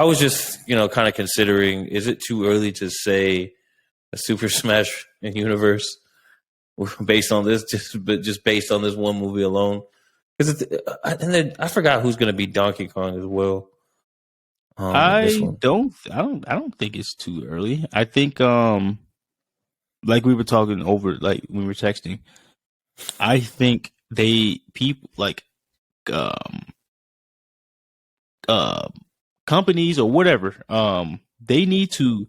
I was just, kind of considering, is it too early to say a Super Smash universe based on this, just based on this one movie alone? Because and then I forgot who's going to be Donkey Kong as well. In this one. I don't think it's too early. I think, like we were talking over, like when we were texting, I think people like, companies or whatever, they need to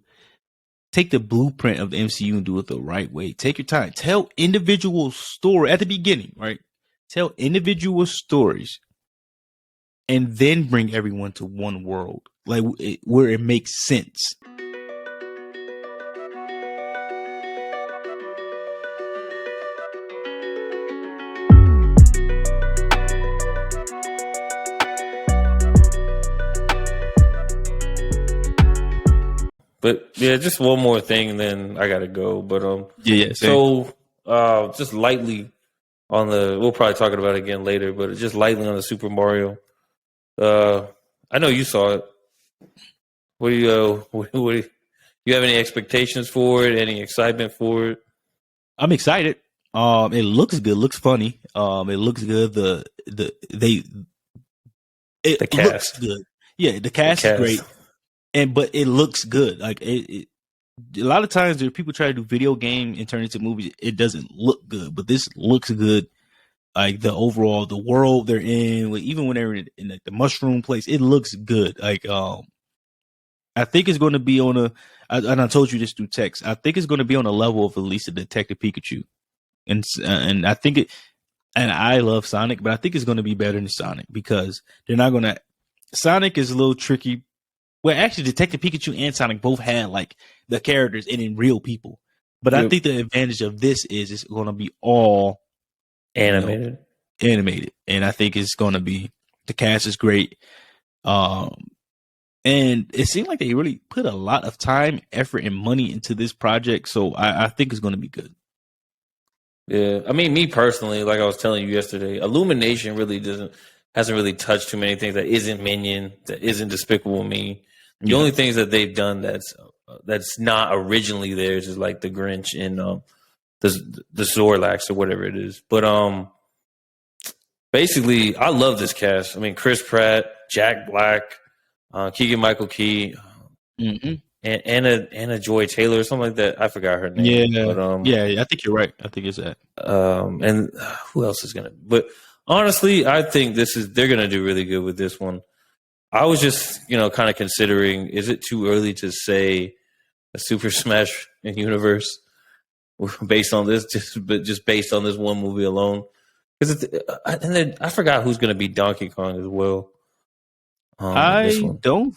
take the blueprint of the MCU and do it the right way. Take your time. Tell individual story at the beginning, right? Tell individual stories, and then bring everyone to one world, like where it makes sense. But yeah, just one more thing, and then I gotta go. But yeah. So just lightly on we'll probably talk about it again later. But just lightly on the Super Mario. I know you saw it. What do you have any expectations for it? Any excitement for it? I'm excited. It looks good. Looks funny. It looks good. The cast looks good. Yeah, the cast is great. But it looks good. Like a lot of times there are people try to do video game and turn into movies. It doesn't look good, but this looks good. Like the world they're in, even when they're in like the mushroom place, it looks good. Like, I think it's going to be and I told you this through text. I think it's going to be on a level of at least a Detective Pikachu. And I think and I love Sonic, but I think it's going to be better than Sonic because they're not going to, Sonic is a little tricky. Well, actually, Detective Pikachu and Sonic both had like the characters in real people, but I think the advantage of this is it's going to be all animated, and I think it's going to be, the cast is great, and it seemed like they really put a lot of time, effort, and money into this project, so I think it's going to be good. Yeah, I mean, me personally, like I was telling you yesterday, Illumination really hasn't really touched too many things that isn't Minion, that isn't Despicable Me. The only things that they've done that's not originally theirs is like the Grinch and the Zorlax or whatever it is. But basically, I love this cast. I mean, Chris Pratt, Jack Black, Keegan-Michael Key, and Anna Joy Taylor or something like that. I forgot her name. Yeah, but, yeah, I think you're right. I think it's that. And who else is gonna? But honestly, I think they're gonna do really good with this one. I was just, kind of considering, is it too early to say a Super Smash universe based on this, just based on this one movie alone? Because and then I forgot who's going to be Donkey Kong as well. I don't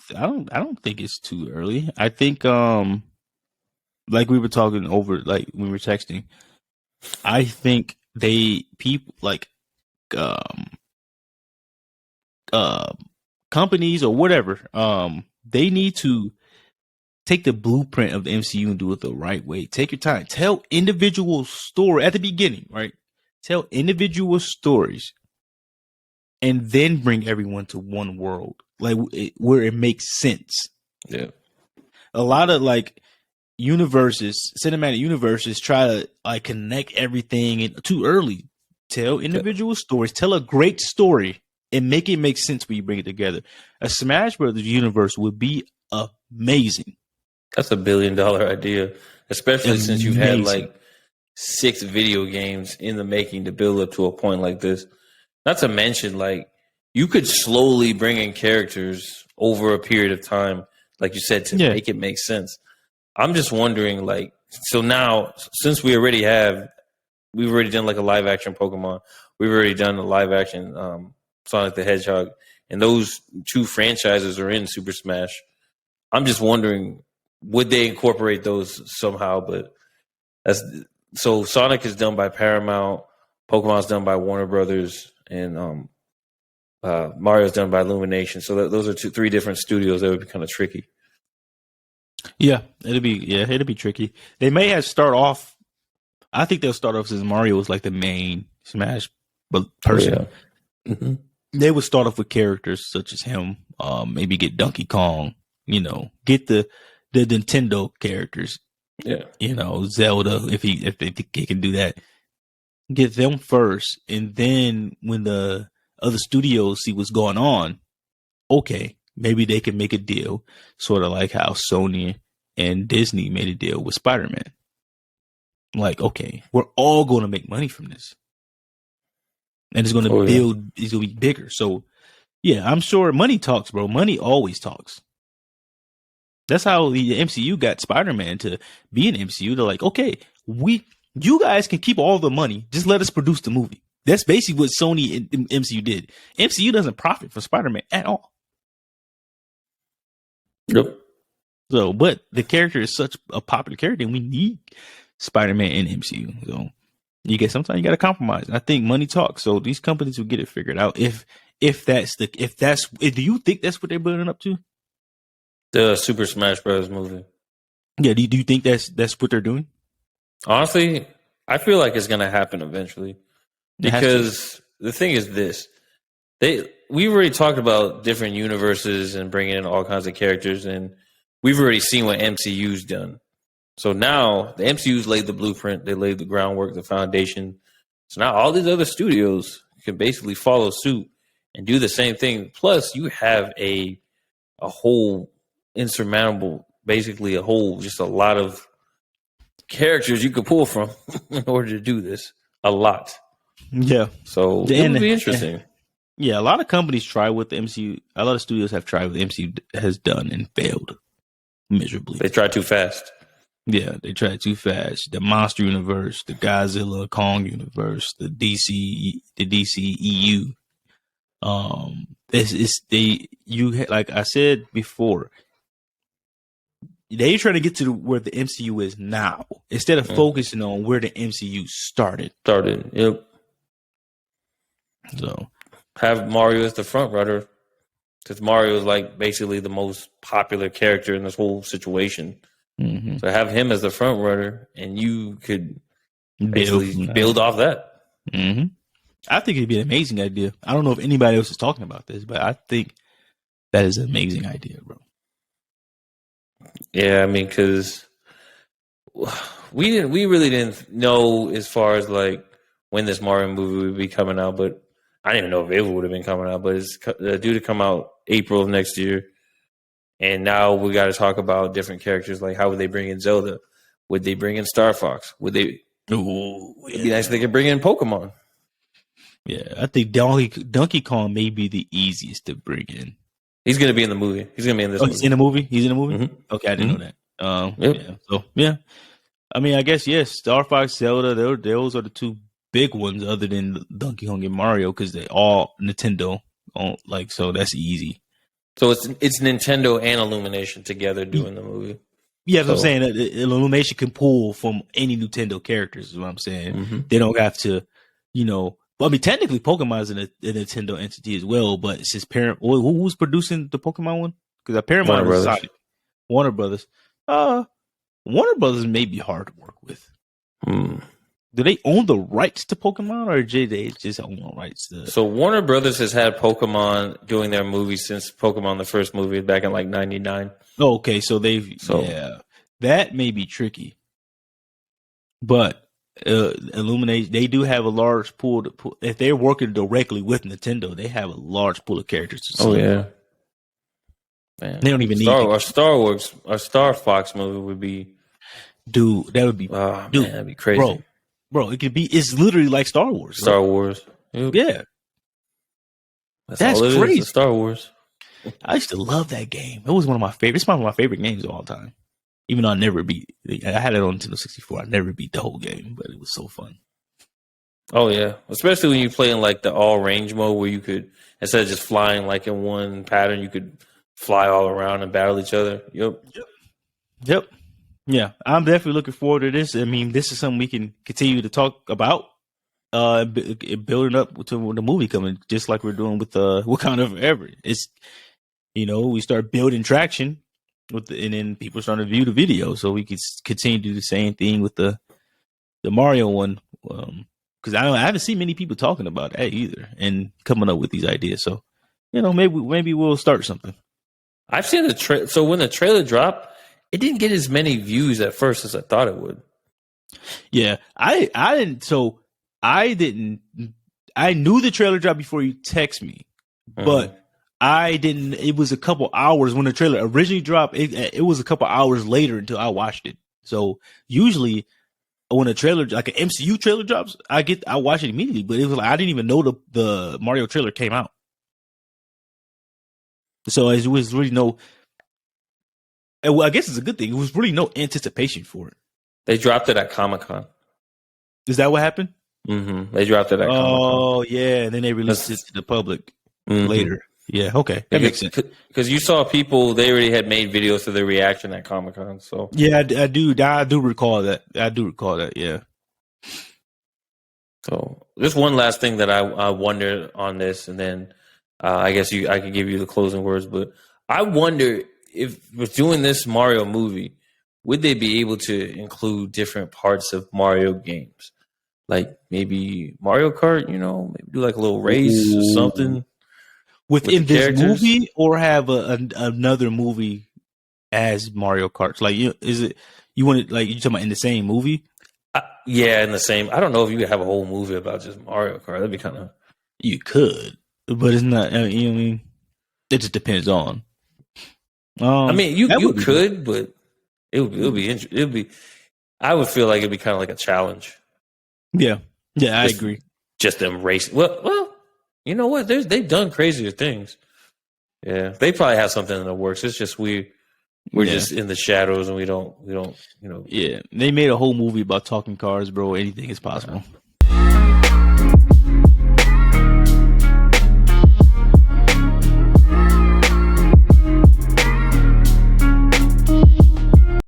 think it's too early. I think, like we were talking over, like when we were texting, I think people like, companies or whatever, they need to take the blueprint of the MCU and do it the right way. Take your time. Tell individual story at the beginning, right? Tell individual stories, and then bring everyone to one world, like where it makes sense. Yeah. A lot of like cinematic universes try to like connect everything too early. Tell individual stories. Tell a great story and make it make sense when you bring it together. A Smash Brothers universe would be amazing. That's $1 billion idea, especially since you've had like 6 video games in the making to build up to a point like this. Not to mention, like, you could slowly bring in characters over a period of time, like you said, to make it make sense. I'm just wondering, like, so now, since we've already done like a live action Pokemon, we've already done a live action Sonic the Hedgehog, and those 2 franchises are in Super Smash. I'm just wondering, would they incorporate those somehow? But so Sonic is done by Paramount, Pokemon's done by Warner Brothers, and Mario's done by Illumination. So those are 3 different studios. That would be kind of tricky. Yeah, it'd be tricky. They may have start off. I think they'll start off since Mario was like the main Smash person. Oh, yeah. Mm-hmm. They would start off with characters such as him. Maybe get Donkey Kong, Get the Nintendo characters. Yeah. Zelda, if he can do that. Get them first, and then when the other studios see what's going on, okay, maybe they can make a deal, sort of like how Sony and Disney made a deal with Spider-Man. Like, okay, we're all going to make money from this, and it's going to build. Yeah. It's going to be bigger. So, yeah, I'm sure money talks, bro. Money always talks. That's how the MCU got Spider-Man to be an MCU. They're like, okay, you guys can keep all the money. Just let us produce the movie. That's basically what Sony and MCU did. MCU doesn't profit from Spider-Man at all. Yep. So, but the character is such a popular character, and we need Spider-Man in MCU. So, sometimes you got to compromise. I think money talks. So these companies will get it figured out. Do you think that's what they're building up to? The Super Smash Bros. Movie. Yeah. Do you think that's what they're doing? Honestly, I feel like it's going to happen eventually, because the thing is this: we've already talked about different universes and bringing in all kinds of characters, and we've already seen what MCU's done. So now the MCU's laid the blueprint, they laid the groundwork, the foundation. So now all these other studios can basically follow suit and do the same thing. Plus, you have a whole insurmountable, basically just a lot of characters you could pull from in order to do this. A lot. Yeah. So it would be interesting. Yeah, a lot of companies try what the MCU, a lot of studios have tried what the MCU has done and failed miserably. They tried too fast. Yeah, they tried too fast. The Monster Universe, the Godzilla Kong Universe, the DCEU. Like I said before, they trying to get to where the MCU is now instead of focusing on where the MCU started. Yep. So have Mario as the front runner, because Mario is like basically the most popular character in this whole situation. Mm-hmm. So have him as the front runner, and you could basically build off that. Mm-hmm. I think it'd be an amazing idea. I don't know if anybody else is talking about this, but I think that is an amazing idea, bro. Yeah, I mean, because we really didn't know as far as like when this Mario movie would be coming out, but I didn't even know if it would have been coming out. But it's due to come out April of next year, and now we got to talk about different characters. Like, how would they bring in Zelda? Would they bring in Star Fox? Would they? Ooh, yeah. It'd be nice if they could bring in Pokemon. Yeah, I think Donkey Kong may be the easiest to bring in. He's going to be in the movie. He's going to be in this movie. He's in the movie? He's in the movie? Mm-hmm. Okay, I didn't know that. Yep. Yeah. So, yeah. I mean, I guess, yes, Star Fox, Zelda, those are the two big ones other than Donkey Kong and Mario, because they all Nintendo. So that's easy. So it's Nintendo and Illumination together doing the movie. Yeah, that's what I'm saying. Illumination can pull from any Nintendo characters is what I'm saying. Mm-hmm. They don't have to, I mean, technically, Pokemon is a Nintendo entity as well, but it's his parent. Who's producing the Pokemon one? Because Paramount is Sonic. Warner Brothers. Warner Brothers may be hard to work with. Do they own the rights to Pokemon, or do they just own the rights to? So Warner Brothers has had Pokemon doing their movies since Pokemon, the first movie, back in like '99. Oh, okay, so yeah, that may be tricky, but. Illuminate, they do have a large pool. If they're working directly with Nintendo, they have a large pool of characters. Yeah, man, they don't even need our Star Fox movie would be, dude. That would be, man, that'd be crazy, bro. It could be. It's literally like Star Wars. Star Wars, yeah. That's crazy. Star Wars. I used to love that game. It was one of my favorites. It's one of my favorite games of all time. Even though I never beat, I had it on Nintendo 64. I never beat the whole game, but it was so fun. Oh yeah, especially when you play in like the all range mode, where you could, instead of just flying like in one pattern, you could fly all around and battle each other. Yep. Yeah, I'm definitely looking forward to this. I mean, this is something we can continue to talk about, building up to the movie coming, just like we're doing with Wakanda Forever. It's, we start building traction. And then people starting to view the video, so we could continue to do the same thing with the Mario one. Because I haven't seen many people talking about that either, and coming up with these ideas. So, maybe we'll start something. I've seen the so when the trailer dropped, it didn't get as many views at first as I thought it would. Yeah, I didn't. So I didn't. I knew the trailer dropped before you text me, but I didn't. It was a couple hours when the trailer originally dropped. It was a couple hours later until I watched it. So usually when a trailer, like an MCU trailer drops, I watch it immediately. But it was like I didn't even know the Mario trailer came out. So it was really no. Well, I guess it's a good thing. It was really no anticipation for it. They dropped it at Comic-Con. Is that what happened? Mm-hmm. They dropped it at Comic-Con. Oh, yeah. And then they released it to the public later. Yeah, okay. That makes sense. Because you saw people, they already had made videos of their reaction at Comic-Con. So yeah, I do recall that. Yeah. So just one last thing that I wondered on this, and then I guess I can give you the closing words. But I wonder if with doing this Mario movie, would they be able to include different parts of Mario games? Like maybe Mario Kart, maybe do like a little race or something. Within this movie, or have another movie as Mario Kart? Like, is it you want it like you talking about in the same movie? Yeah, in the same. I don't know if you could have a whole movie about just Mario Kart. That'd be kind of. You could, but it's not. You know what I mean? It just depends on. I mean, you could, but it would be interesting. It would be. I would feel like it'd be kind of like a challenge. Yeah, I agree. Just them racing. Well, you know what? They've done crazier things. Yeah, they probably have something in the works. It's just we're just in the shadows and we don't. Yeah, they made a whole movie about talking cars, bro. Anything is possible.